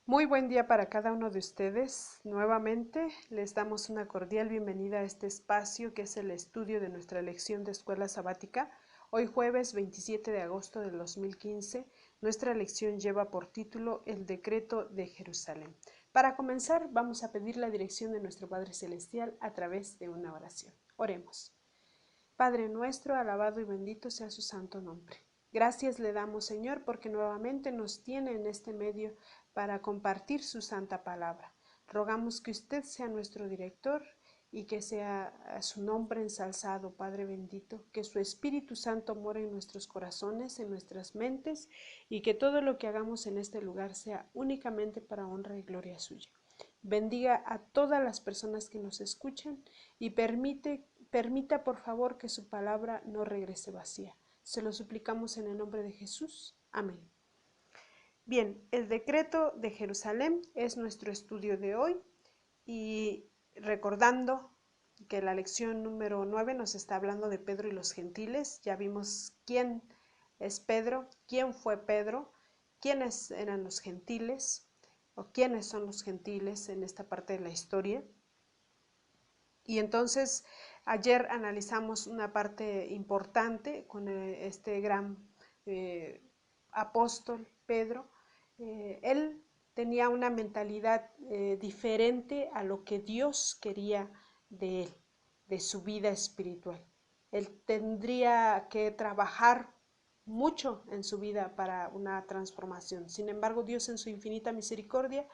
Muy buen día para cada uno de ustedes. Nuevamente les damos una cordial bienvenida a este espacio que es el estudio de nuestra lección de escuela sabática. Hoy jueves 27 de agosto del 2015, nuestra lección lleva por título El decreto de Jerusalén. Para comenzar, vamos a pedir la dirección de nuestro Padre Celestial a través de una oración. Oremos. Padre nuestro, alabado y bendito sea su santo nombre. Gracias le damos, Señor, porque nuevamente nos tiene en este medio para compartir su santa palabra. Rogamos que usted sea nuestro director y que sea su nombre ensalzado, Padre bendito, que su Espíritu Santo more en nuestros corazones, en nuestras mentes, y que todo lo que hagamos en este lugar sea únicamente para honra y gloria suya. Bendiga a todas las personas que nos escuchan y permita por favor que su palabra no regrese vacía. Se lo suplicamos en el nombre de Jesús. Amén. Bien, el decreto de Jerusalén es nuestro estudio de hoy y recordando que la lección número 9 nos está hablando de Pedro y los gentiles. Ya vimos quién es Pedro, quién fue Pedro, quiénes eran los gentiles o quiénes son los gentiles en esta parte de la historia. Y entonces ayer analizamos una parte importante con este gran apóstol Pedro. Él tenía una mentalidad diferente a lo que Dios quería de él, de su vida espiritual. Él tendría que trabajar mucho en su vida para una transformación. Sin embargo, Dios en su infinita misericordia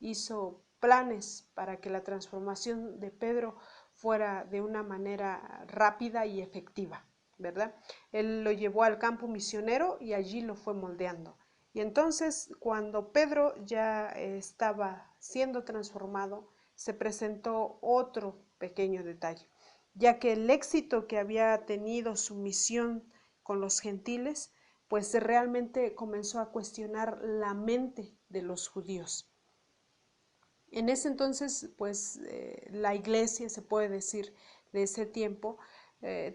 hizo planes para que la transformación de Pedro fuera de una manera rápida y efectiva, ¿verdad? Él lo llevó al campo misionero y allí lo fue moldeando. Y entonces, cuando Pedro ya estaba siendo transformado, se presentó otro pequeño detalle, ya que el éxito que había tenido su misión con los gentiles, pues realmente comenzó a cuestionar la mente de los judíos. En ese entonces, pues la iglesia, se puede decir, de ese tiempo,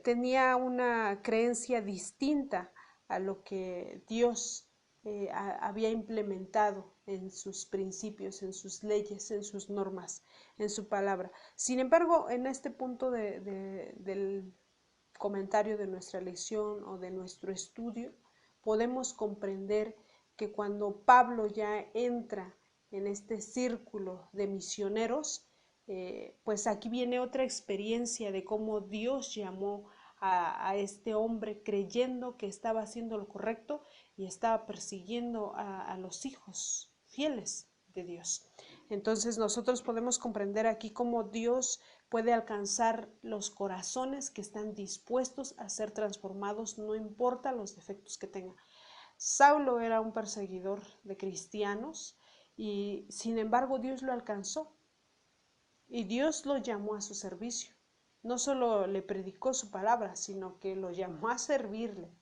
tenía una creencia distinta a lo que Dios había implementado en sus principios, en sus leyes, en sus normas, en su palabra. Sin embargo, en este punto del comentario de nuestra lección o de nuestro estudio, podemos comprender que cuando Pablo ya entra en este círculo de misioneros, pues aquí viene otra experiencia de cómo Dios llamó a este hombre creyendo que estaba haciendo lo correcto y estaba persiguiendo a los hijos fieles de Dios. Entonces nosotros podemos comprender aquí cómo Dios puede alcanzar los corazones que están dispuestos a ser transformados, no importa los defectos que tenga. Saulo era un perseguidor de cristianos y sin embargo Dios lo alcanzó y Dios lo llamó a su servicio. No solo le predicó su palabra, sino que lo llamó a servirle.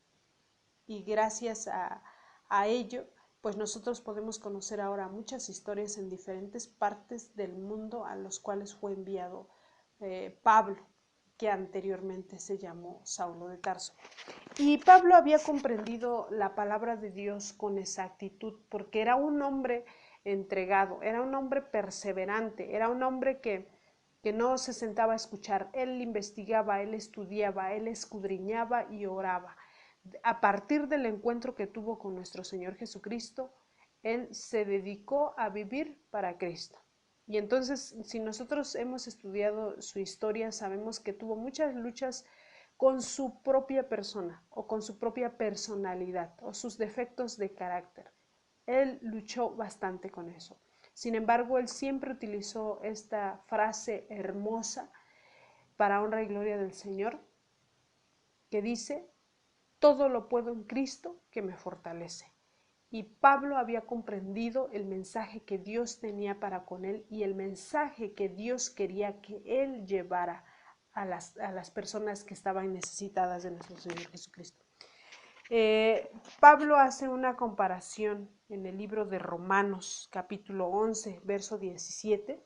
Y gracias a ello, pues nosotros podemos conocer ahora muchas historias en diferentes partes del mundo a los cuales fue enviado Pablo, que anteriormente se llamó Saulo de Tarso. Y Pablo había comprendido la palabra de Dios con exactitud, porque era un hombre entregado, era un hombre perseverante, era un hombre que no se sentaba a escuchar, él investigaba, él estudiaba, él escudriñaba y oraba. A partir del encuentro que tuvo con nuestro Señor Jesucristo, él se dedicó a vivir para Cristo. Y entonces, si nosotros hemos estudiado su historia, sabemos que tuvo muchas luchas con su propia persona o con su propia personalidad o sus defectos de carácter. Él luchó bastante con eso. Sin embargo, él siempre utilizó esta frase hermosa para honra y gloria del Señor, que dice: todo lo puedo en Cristo que me fortalece. Y Pablo había comprendido el mensaje que Dios tenía para con él y el mensaje que Dios quería que él llevara a las personas que estaban necesitadas de nuestro Señor Jesucristo. Pablo hace una comparación en el libro de Romanos, capítulo 11, verso 17,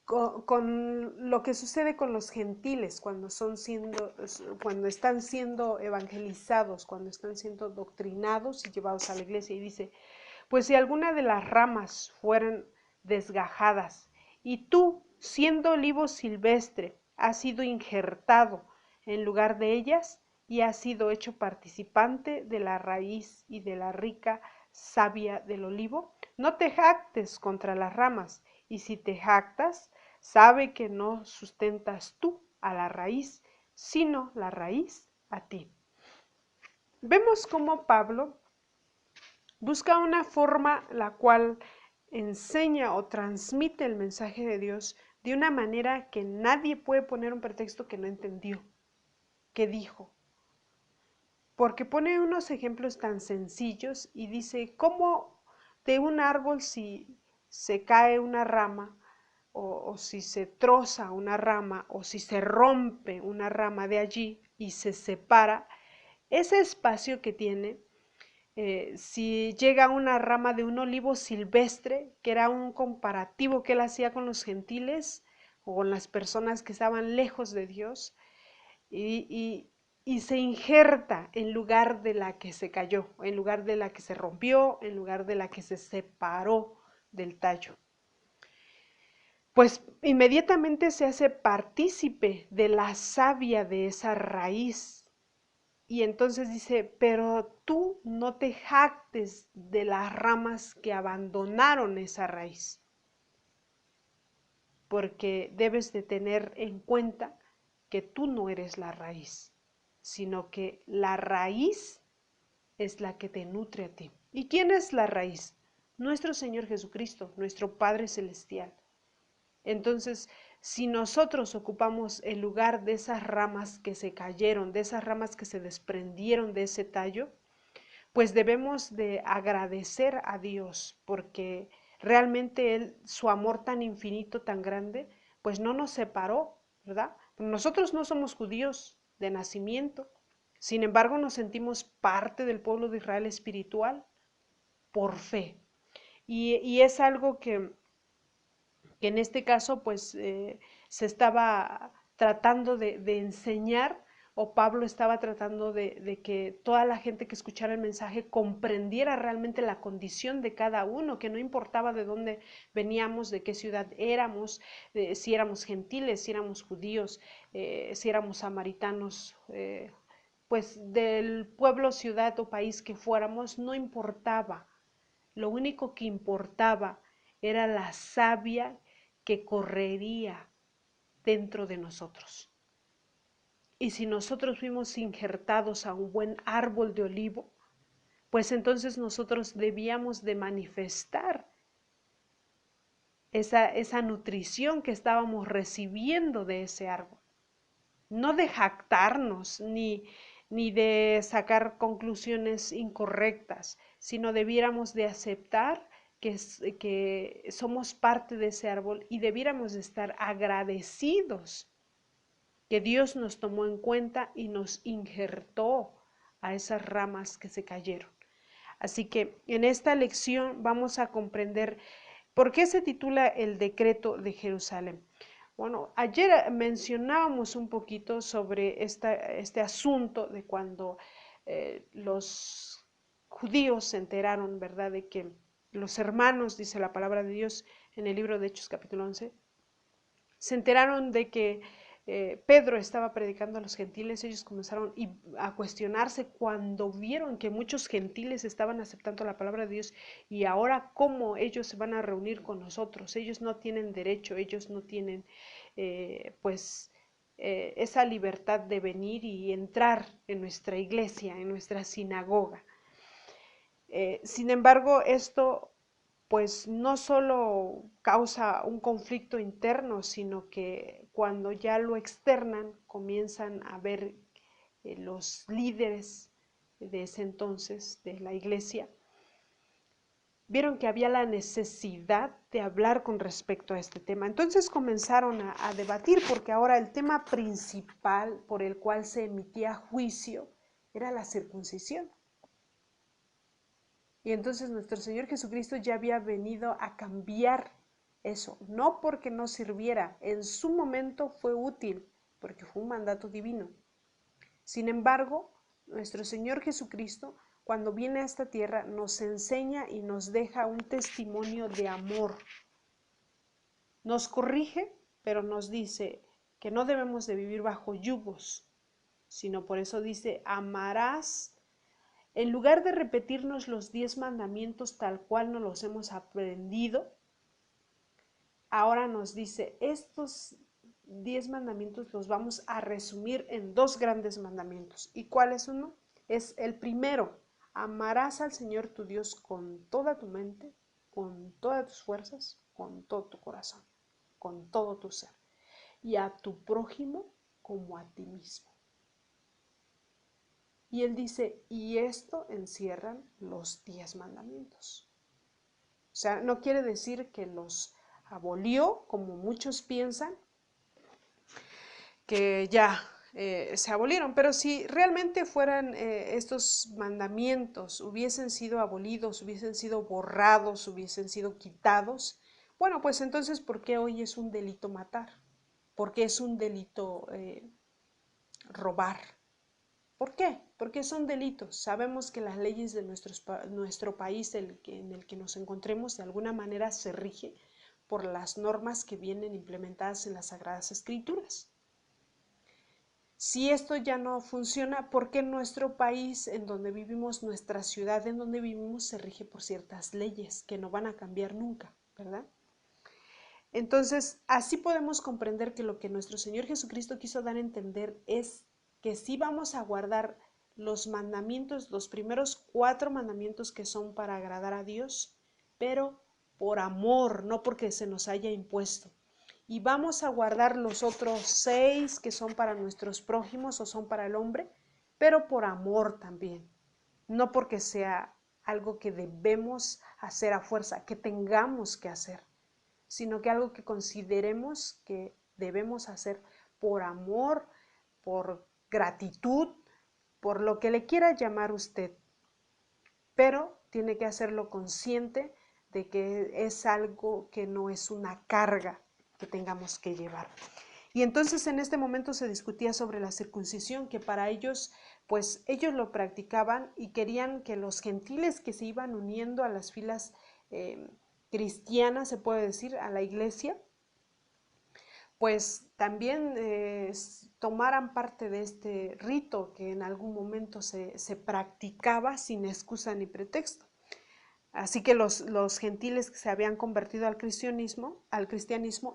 con lo que sucede con los gentiles cuando están siendo evangelizados, cuando están siendo doctrinados y llevados a la iglesia. Y dice: Pues si alguna de las ramas fueran desgajadas, y tú, siendo olivo silvestre, has sido injertado en lugar de ellas, y has sido hecho participante de la raíz y de la rica savia del olivo, no te jactes contra las ramas, y si te jactas, sabe que no sustentas tú a la raíz, sino la raíz a ti. Vemos cómo Pablo busca una forma la cual enseña o transmite el mensaje de Dios de una manera que nadie puede poner un pretexto que no entendió, que dijo. Porque pone unos ejemplos tan sencillos y dice, ¿cómo de un árbol si se cae una rama o si se troza una rama o si se rompe una rama de allí y se separa, ese espacio que tiene, si llega una rama de un olivo silvestre, que era un comparativo que él hacía con los gentiles o con las personas que estaban lejos de Dios, y se injerta en lugar de la que se cayó, en lugar de la que se rompió, en lugar de la que se separó del tallo. Pues inmediatamente se hace partícipe de la savia de esa raíz. Y entonces dice, pero tú no te jactes de las ramas que abandonaron esa raíz, porque debes de tener en cuenta que tú no eres la raíz, sino que la raíz es la que te nutre a ti. ¿Y quién es la raíz? Nuestro Señor Jesucristo, nuestro Padre Celestial. Entonces, si nosotros ocupamos el lugar de esas ramas que se cayeron, de esas ramas que se desprendieron de ese tallo, pues debemos de agradecer a Dios, porque realmente Él, su amor tan infinito, tan grande, pues no nos separó, ¿verdad? Nosotros no somos judíos de nacimiento, sin embargo nos sentimos parte del pueblo de Israel espiritual por fe. Y es algo que en este caso pues se estaba tratando de enseñar, o Pablo estaba tratando de que toda la gente que escuchara el mensaje comprendiera realmente la condición de cada uno, que no importaba de dónde veníamos, de qué ciudad éramos, si éramos gentiles, si éramos judíos, si éramos samaritanos, pues del pueblo, ciudad o país que fuéramos, no importaba. Lo único que importaba era la savia que correría dentro de nosotros. Y si nosotros fuimos injertados a un buen árbol de olivo, pues entonces nosotros debíamos de manifestar esa nutrición que estábamos recibiendo de ese árbol. No de jactarnos ni de sacar conclusiones incorrectas, sino debiéramos de aceptar que somos parte de ese árbol y debiéramos de estar agradecidos que Dios nos tomó en cuenta y nos injertó a esas ramas que se cayeron. Así que en esta lección vamos a comprender por qué se titula el decreto de Jerusalén. Bueno, ayer mencionábamos un poquito sobre este asunto de cuando los judíos se enteraron, ¿verdad?, de que los hermanos, dice la palabra de Dios en el libro de Hechos capítulo 11, se enteraron de que Pedro estaba predicando a los gentiles. Ellos comenzaron a cuestionarse cuando vieron que muchos gentiles estaban aceptando la palabra de Dios, y ahora cómo ellos se van a reunir con nosotros. Ellos no tienen derecho, ellos no tienen esa libertad de venir y entrar en nuestra iglesia, en nuestra sinagoga. Sin embargo, esto pues no solo causa un conflicto interno, sino que cuando ya lo externan, comienzan a ver los líderes de ese entonces, de la iglesia, vieron que había la necesidad de hablar con respecto a este tema. Entonces comenzaron a debatir, porque ahora el tema principal por el cual se emitía juicio era la circuncisión. Y entonces nuestro Señor Jesucristo ya había venido a cambiar eso, no porque no sirviera, en su momento fue útil, porque fue un mandato divino. Sin embargo, nuestro Señor Jesucristo cuando viene a esta tierra, nos enseña y nos deja un testimonio de amor. Nos corrige, pero nos dice que no debemos de vivir bajo yugos, sino por eso dice, amarás. En lugar de repetirnos los 10 mandamientos tal cual nos los hemos aprendido, ahora nos dice, estos 10 mandamientos los vamos a resumir en 2 grandes mandamientos. ¿Y cuál es uno? Es el primero, amarás al Señor tu Dios con toda tu mente, con todas tus fuerzas, con todo tu corazón, con todo tu ser, y a tu prójimo como a ti mismo. Y él dice, y esto encierran los 10 mandamientos. O sea, no quiere decir que los abolió, como muchos piensan, que ya se abolieron, pero si realmente fueran estos mandamientos, hubiesen sido abolidos, hubiesen sido borrados, hubiesen sido quitados, bueno, pues entonces, ¿por qué hoy es un delito matar? ¿Por qué es un delito robar? ¿Por qué? Porque son delitos. Sabemos que las leyes de nuestro país en el que nos encontremos de alguna manera se rige por las normas que vienen implementadas en las Sagradas Escrituras. Si esto ya no funciona, ¿por qué nuestro país, en donde vivimos, nuestra ciudad en donde vivimos, se rige por ciertas leyes que no van a cambiar nunca, ¿verdad? Entonces, así podemos comprender que lo que nuestro Señor Jesucristo quiso dar a entender es que sí vamos a guardar los mandamientos, los primeros 4 mandamientos que son para agradar a Dios, pero por amor, no porque se nos haya impuesto. Y vamos a guardar los otros 6 que son para nuestros prójimos o son para el hombre, pero por amor también, no porque sea algo que debemos hacer a fuerza, que tengamos que hacer, sino que algo que consideremos que debemos hacer por amor, por gratitud, por lo que le quiera llamar usted, pero tiene que hacerlo consciente de que es algo que no es una carga que tengamos que llevar. Y entonces en este momento se discutía sobre la circuncisión, que para ellos, pues ellos lo practicaban y querían que los gentiles que se iban uniendo a las filas cristianas, se puede decir, a la iglesia, pues también tomaran parte de este rito que en algún momento se practicaba sin excusa ni pretexto. Así que los gentiles que se habían convertido al cristianismo,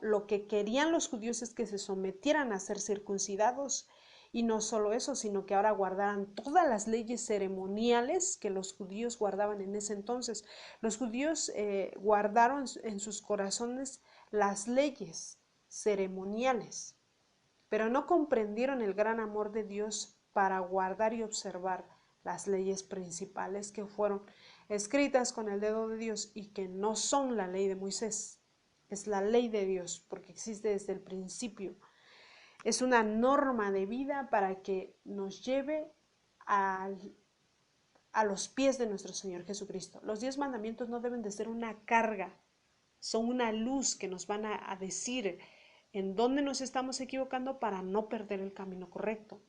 lo que querían los judíos es que se sometieran a ser circuncidados, y no solo eso, sino que ahora guardaran todas las leyes ceremoniales que los judíos guardaban en ese entonces. Los judíos guardaron en sus corazones las leyes ceremoniales, pero no comprendieron el gran amor de Dios para guardar y observar las leyes principales que fueron escritas con el dedo de Dios y que no son la ley de Moisés, es la ley de Dios porque existe desde el principio. Es una norma de vida para que nos lleve a los pies de nuestro Señor Jesucristo. Los 10 mandamientos no deben de ser una carga, son una luz que nos van a decir en dónde nos estamos equivocando para no perder el camino correcto.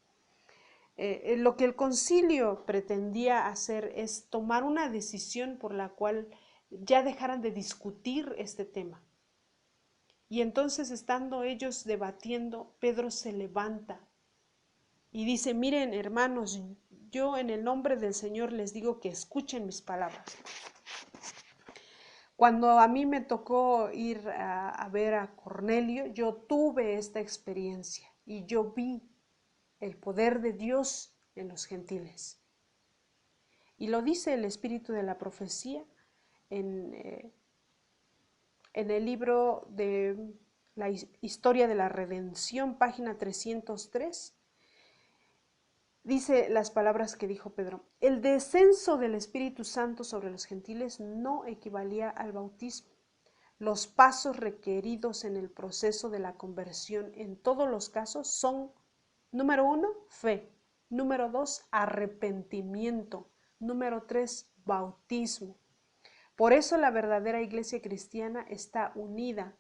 Lo que el concilio pretendía hacer es tomar una decisión por la cual ya dejaran de discutir este tema. Y entonces, estando ellos debatiendo, Pedro se levanta y dice, miren hermanos, yo en el nombre del Señor les digo que escuchen mis palabras. Cuando a mí me tocó ir a ver a Cornelio, yo tuve esta experiencia y yo vi el poder de Dios en los gentiles. Y lo dice el espíritu de la profecía en el libro de la historia de la redención, página 303. Dice las palabras que dijo Pedro: el descenso del Espíritu Santo sobre los gentiles no equivalía al bautismo. Los pasos requeridos en el proceso de la conversión en todos los casos son: número 1, fe; número 2, arrepentimiento; número 3, bautismo. Por eso la verdadera iglesia cristiana está unida,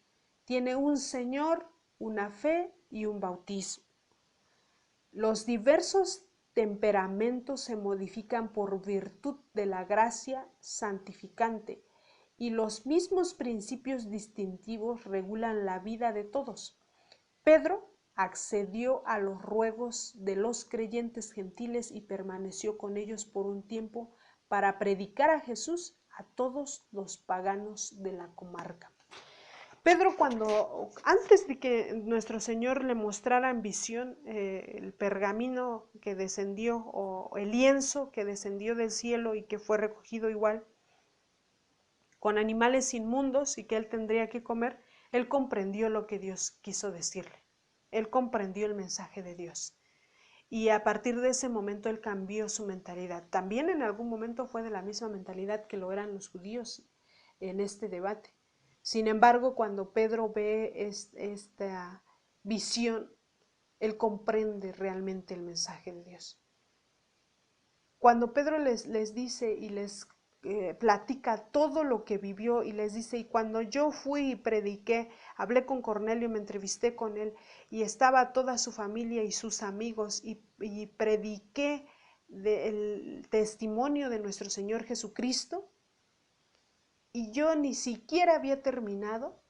tiene un Señor, una fe y un bautismo. Los diversos temperamentos se modifican por virtud de la gracia santificante y los mismos principios distintivos regulan la vida de todos. Pedro accedió a los ruegos de los creyentes gentiles y permaneció con ellos por un tiempo para predicar a Jesús a todos los paganos de la comarca. Pedro, antes de que nuestro Señor le mostrara en visión el pergamino que descendió o el lienzo que descendió del cielo y que fue recogido igual con animales inmundos y que él tendría que comer, él comprendió lo que Dios quiso decirle. Él comprendió el mensaje de Dios. Y a partir de ese momento él cambió su mentalidad. También en algún momento fue de la misma mentalidad que lo eran los judíos en este debate. Sin embargo, cuando Pedro ve esta visión, él comprende realmente el mensaje de Dios. Cuando Pedro les dice y les platica todo lo que vivió y les dice, y cuando yo fui y prediqué, hablé con Cornelio, me entrevisté con él y estaba toda su familia y sus amigos y prediqué el testimonio de nuestro Señor Jesucristo y yo ni siquiera había terminado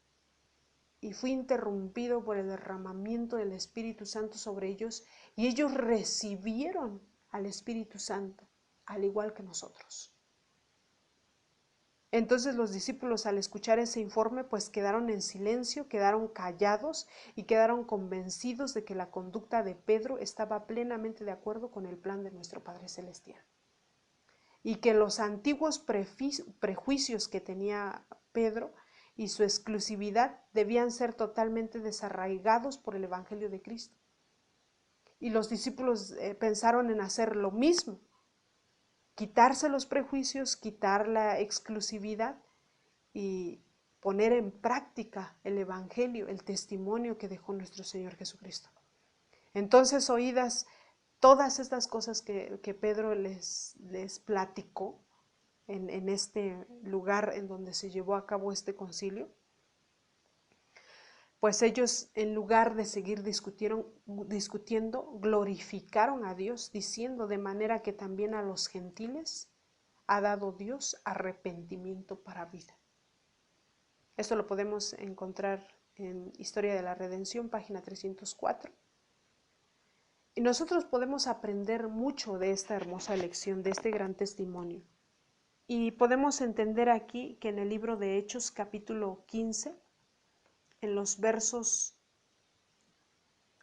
y fui interrumpido por el derramamiento del Espíritu Santo sobre ellos y ellos recibieron al Espíritu Santo al igual que nosotros. Entonces los discípulos al escuchar ese informe pues quedaron en silencio, quedaron callados y quedaron convencidos de que la conducta de Pedro estaba plenamente de acuerdo con el plan de nuestro Padre Celestial y que los antiguos prejuicios que tenía Pedro y su exclusividad debían ser totalmente desarraigados por el Evangelio de Cristo. Y los discípulos pensaron en hacer lo mismo, quitarse los prejuicios, quitar la exclusividad y poner en práctica el Evangelio, el testimonio que dejó nuestro Señor Jesucristo. Entonces, oídas todas estas cosas que Pedro les platicó en este lugar en donde se llevó a cabo este concilio, pues ellos, en lugar de seguir discutiendo, glorificaron a Dios, diciendo de manera que también a los gentiles ha dado Dios arrepentimiento para vida. Esto lo podemos encontrar en Historia de la Redención, página 304. Y nosotros podemos aprender mucho de esta hermosa lección, de este gran testimonio. Y podemos entender aquí que en el libro de Hechos, capítulo 15, en los versos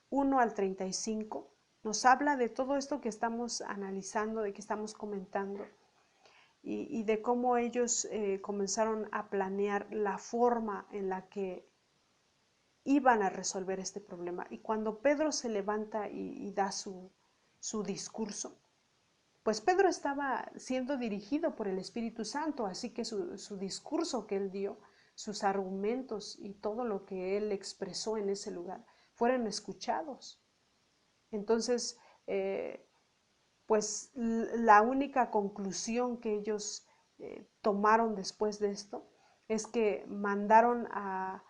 1 al 35, nos habla de todo esto que estamos analizando, de que estamos comentando, y de cómo ellos comenzaron a planear la forma en la que iban a resolver este problema. Y cuando Pedro se levanta y da su discurso, pues Pedro estaba siendo dirigido por el Espíritu Santo, así que su discurso que él dio, sus argumentos y todo lo que él expresó en ese lugar, fueron escuchados. Entonces, pues la única conclusión que ellos tomaron después de esto es que mandaron a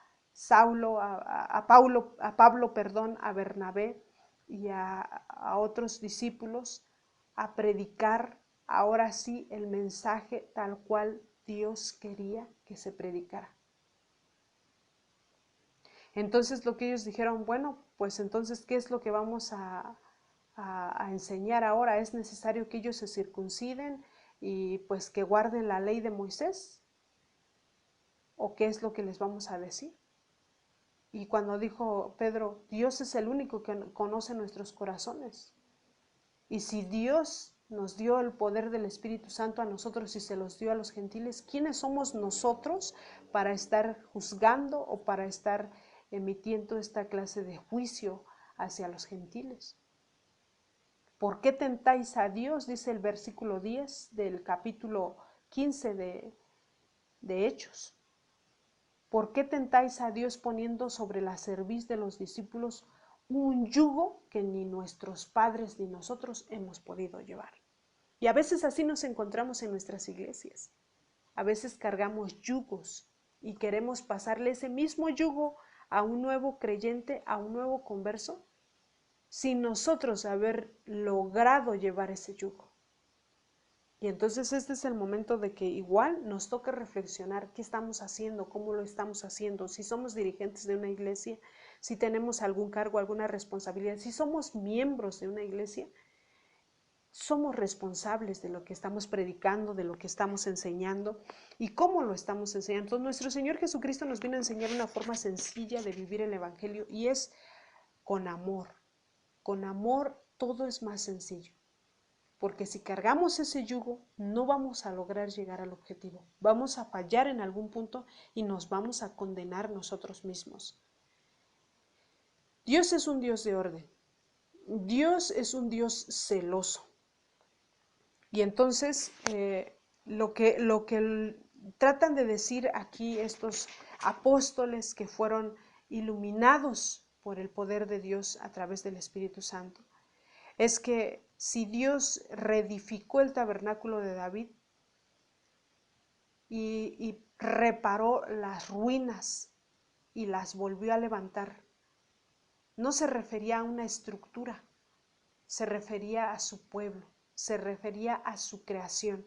Pablo, a Bernabé y a otros discípulos a predicar ahora sí el mensaje tal cual Dios quería que se predicara. Entonces lo que ellos dijeron, bueno, pues entonces, ¿qué es lo que vamos a enseñar ahora? ¿Es necesario que ellos se circunciden y pues que guarden la ley de Moisés? ¿O qué es lo que les vamos a decir? Y cuando dijo Pedro, Dios es el único que conoce nuestros corazones. Y si Dios nos dio el poder del Espíritu Santo a nosotros y se los dio a los gentiles, ¿quiénes somos nosotros para estar juzgando o para estar emitiendo esta clase de juicio hacia los gentiles? ¿Por qué tentáis a Dios? Dice el versículo 10 del capítulo 15 de Hechos. ¿Por qué tentáis a Dios poniendo sobre la cerviz de los discípulos un yugo que ni nuestros padres ni nosotros hemos podido llevar? Y a veces así nos encontramos en nuestras iglesias. A veces cargamos yugos y queremos pasarle ese mismo yugo a un nuevo creyente, a un nuevo converso, sin nosotros haber logrado llevar ese yugo. Y entonces este es el momento de que igual nos toca reflexionar qué estamos haciendo, cómo lo estamos haciendo, si somos dirigentes de una iglesia, si tenemos algún cargo, alguna responsabilidad, si somos miembros de una iglesia, somos responsables de lo que estamos predicando, de lo que estamos enseñando y cómo lo estamos enseñando. Entonces, nuestro Señor Jesucristo nos vino a enseñar una forma sencilla de vivir el Evangelio y es con amor. Con amor todo es más sencillo. Porque si cargamos ese yugo, no vamos a lograr llegar al objetivo. Vamos a fallar en algún punto y nos vamos a condenar nosotros mismos. Dios es un Dios de orden. Dios es un Dios celoso. Y entonces, lo que tratan de decir aquí estos apóstoles que fueron iluminados por el poder de Dios a través del Espíritu Santo, es que si Dios reedificó el tabernáculo de David y reparó las ruinas y las volvió a levantar, no se refería a una estructura, se refería a su pueblo, se refería a su creación.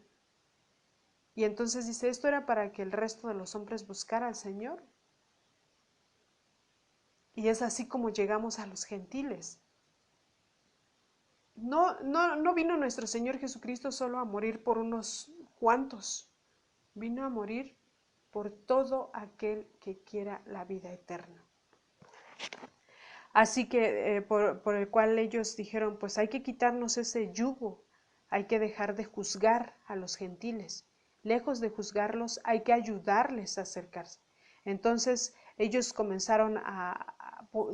Y entonces dice, esto era para que el resto de los hombres buscara al Señor. Y es así como llegamos a los gentiles. No vino nuestro Señor Jesucristo solo a morir por unos cuantos, vino a morir por todo aquel que quiera la vida eterna. Así que por el cual ellos dijeron, pues hay que quitarnos ese yugo, hay que dejar de juzgar a los gentiles. Lejos de juzgarlos, hay que ayudarles a acercarse. Entonces ellos comenzaron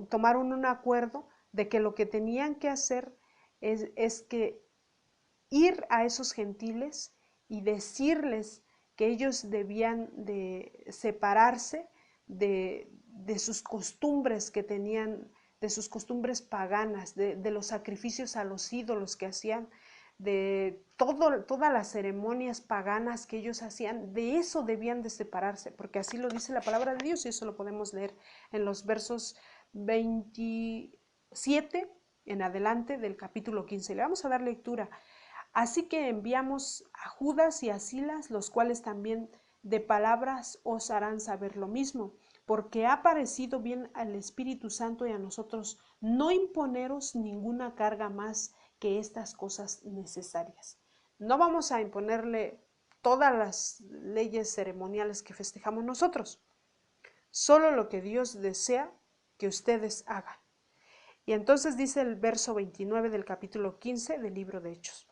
tomaron un acuerdo de que lo que tenían que hacer es que ir a esos gentiles y decirles que ellos debían de separarse de sus costumbres que tenían, de sus costumbres paganas, de los sacrificios a los ídolos que hacían, de todas las ceremonias paganas que ellos hacían, de eso debían de separarse, porque así lo dice la palabra de Dios y eso lo podemos leer en los versos 27 en adelante del capítulo 15. Le vamos a dar lectura. Así que enviamos a Judas y a Silas, los cuales también de palabras os harán saber lo mismo, porque ha parecido bien al Espíritu Santo y a nosotros no imponeros ninguna carga más que estas cosas necesarias. No vamos a imponerle todas las leyes ceremoniales que festejamos nosotros, solo lo que Dios desea que ustedes hagan. Y entonces dice el verso 29 del capítulo 15 del libro de Hechos: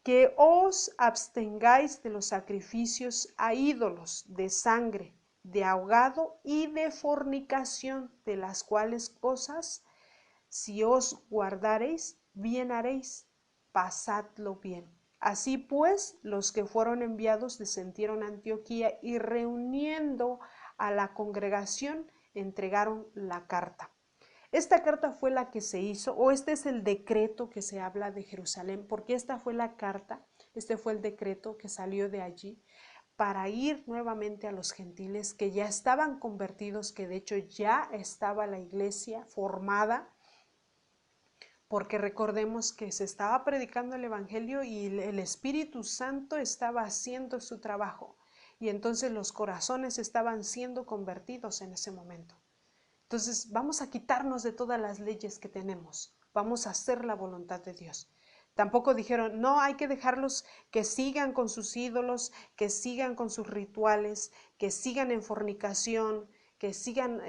que os abstengáis de los sacrificios a ídolos, de sangre, de ahogado y de fornicación, de las cuales cosas, si os guardareis, bien haréis, pasadlo bien. Así pues, los que fueron enviados descendieron a Antioquía y reuniendo a la congregación, entregaron la carta. Esta carta fue la que se hizo, o este es el decreto que se habla de Jerusalén, porque esta fue la carta, este fue el decreto que salió de allí para ir nuevamente a los gentiles que ya estaban convertidos, que de hecho ya estaba la iglesia formada, porque recordemos que se estaba predicando el evangelio y el Espíritu Santo estaba haciendo su trabajo, y entonces los corazones estaban siendo convertidos en ese momento. Entonces vamos a quitarnos de todas las leyes que tenemos, vamos a hacer la voluntad de Dios. Tampoco dijeron, no, hay que dejarlos que sigan con sus ídolos, que sigan con sus rituales, que sigan en fornicación, que sigan,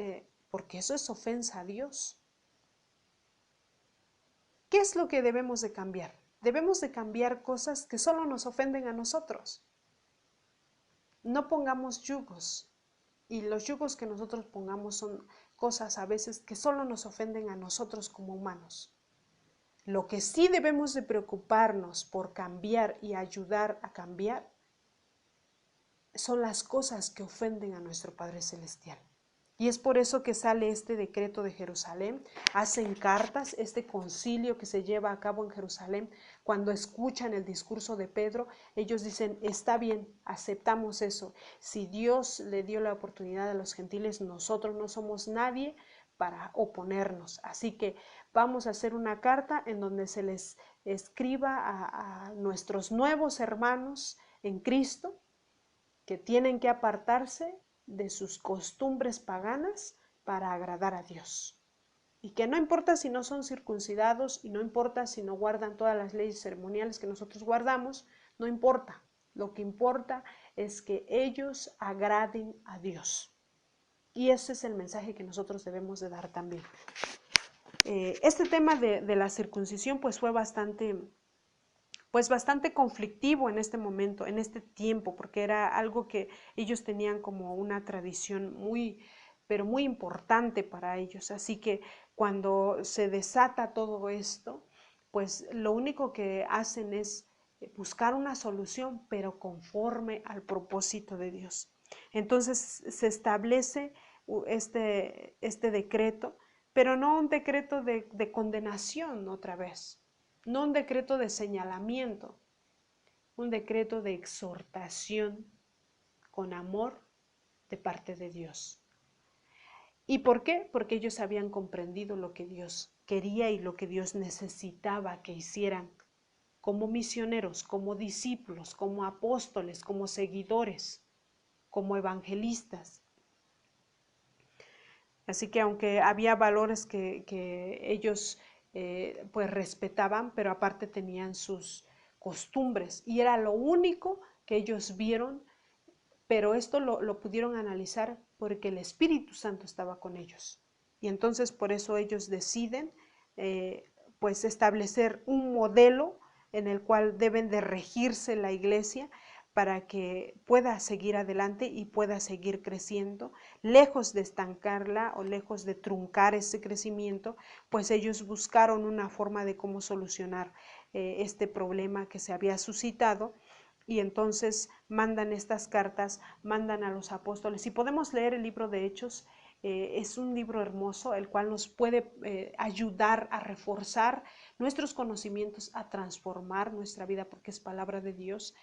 porque eso es ofensa a Dios. ¿Qué es lo que debemos de cambiar? Debemos de cambiar cosas que solo nos ofenden a nosotros. No pongamos yugos, y los yugos que nosotros pongamos son cosas a veces que solo nos ofenden a nosotros como humanos. Lo que sí debemos de preocuparnos por cambiar y ayudar a cambiar son las cosas que ofenden a nuestro Padre Celestial. Y es por eso que sale este decreto de Jerusalén, hacen cartas, este concilio que se lleva a cabo en Jerusalén. Cuando escuchan el discurso de Pedro, ellos dicen, está bien, aceptamos eso. Si Dios le dio la oportunidad a los gentiles, nosotros no somos nadie para oponernos. Así que vamos a hacer una carta en donde se les escriba a nuestros nuevos hermanos en Cristo que tienen que apartarse de sus costumbres paganas para agradar a Dios. Y que no importa si no son circuncidados y no importa si no guardan todas las leyes ceremoniales que nosotros guardamos, no importa. Lo que importa es que ellos agraden a Dios. Y ese es el mensaje que nosotros debemos de dar también. Este tema de la circuncisión pues fue bastante conflictivo en este momento, en este tiempo, porque era algo que ellos tenían como una tradición pero muy importante para ellos. Así que cuando se desata todo esto, pues lo único que hacen es buscar una solución, pero conforme al propósito de Dios. Entonces se establece este decreto, pero no un decreto de condenación otra vez, no un decreto de señalamiento, un decreto de exhortación con amor de parte de Dios. ¿Y por qué? Porque ellos habían comprendido lo que Dios quería y lo que Dios necesitaba que hicieran como misioneros, como discípulos, como apóstoles, como seguidores, como evangelistas. Así que aunque había valores que ellos pues respetaban, pero aparte tenían sus costumbres y era lo único que ellos vieron, pero esto lo pudieron analizar porque el Espíritu Santo estaba con ellos. Y entonces por eso ellos deciden pues establecer un modelo en el cual deben de regirse la iglesia para que pueda seguir adelante y pueda seguir creciendo, lejos de estancarla o lejos de truncar ese crecimiento, pues ellos buscaron una forma de cómo solucionar este problema que se había suscitado. Y entonces mandan estas cartas, mandan a los apóstoles. Y podemos leer el libro de Hechos, es un libro hermoso, el cual nos puede ayudar a reforzar nuestros conocimientos, a transformar nuestra vida, porque es palabra de Dios.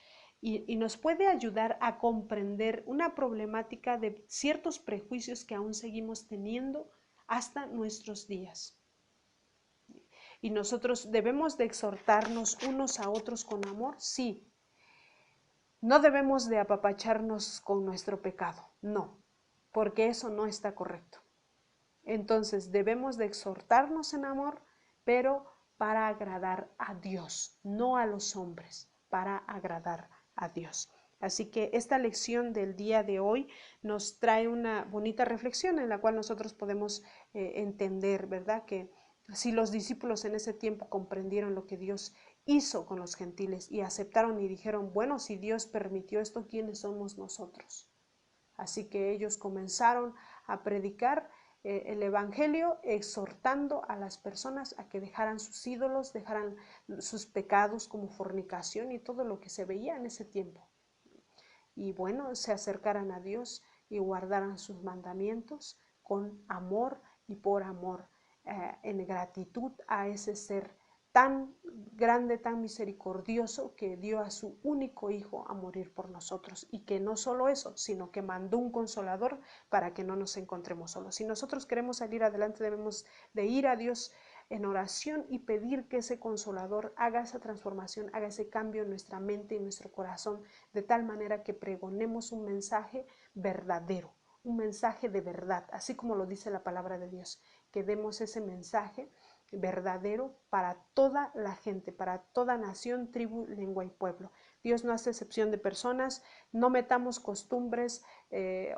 Y nos puede ayudar a comprender una problemática de ciertos prejuicios que aún seguimos teniendo hasta nuestros días. Y nosotros debemos de exhortarnos unos a otros con amor, sí. No debemos de apapacharnos con nuestro pecado, no, porque eso no está correcto. Entonces debemos de exhortarnos en amor, pero para agradar a Dios, no a los hombres, para agradar a Dios. Así que esta lección del día de hoy nos trae una bonita reflexión en la cual nosotros podemos entender, ¿verdad? Que si los discípulos en ese tiempo comprendieron lo que Dios hizo con los gentiles y aceptaron y dijeron, bueno, si Dios permitió esto, ¿quiénes somos nosotros? Así que ellos comenzaron a predicar el evangelio, exhortando a las personas a que dejaran sus ídolos, dejaran sus pecados como fornicación y todo lo que se veía en ese tiempo. Y bueno, se acercaran a Dios y guardaran sus mandamientos con amor y por amor, en gratitud a ese ser tan grande, tan misericordioso, que dio a su único hijo a morir por nosotros, y que no solo eso, sino que mandó un consolador para que no nos encontremos solos. Si nosotros queremos salir adelante, debemos de ir a Dios en oración y pedir que ese consolador haga esa transformación, haga ese cambio en nuestra mente y nuestro corazón, de tal manera que pregonemos un mensaje verdadero, un mensaje de verdad, así como lo dice la palabra de Dios, que demos ese mensaje verdadero para toda la gente, para toda nación, tribu, lengua y pueblo. Dios no hace excepción de personas, no metamos costumbres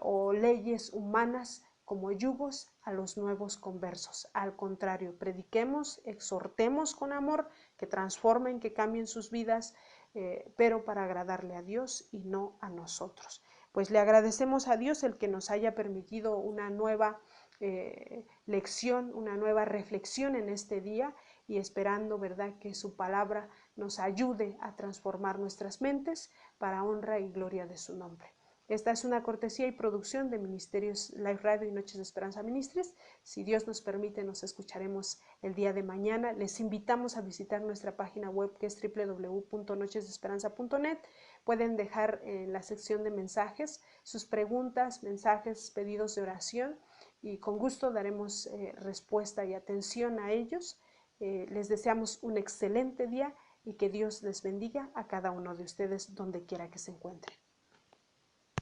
o leyes humanas como yugos a los nuevos conversos. Al contrario, prediquemos, exhortemos con amor, que transformen, que cambien sus vidas, pero para agradarle a Dios y no a nosotros. Pues le agradecemos a Dios el que nos haya permitido una nueva lección, una nueva reflexión en este día, y esperando, ¿verdad?, que su palabra nos ayude a transformar nuestras mentes para honra y gloria de su nombre. Esta es una cortesía y producción de Ministerios Life Radio y Noches de Esperanza Ministries. Si Dios nos permite, nos escucharemos el día de mañana. Les invitamos a visitar nuestra página web, que es www.nochesdeesperanza.net. Pueden dejar en la sección de mensajes sus preguntas, mensajes, pedidos de oración, y con gusto daremos respuesta y atención a ellos. Les deseamos un excelente día y que Dios les bendiga a cada uno de ustedes donde quiera que se encuentren.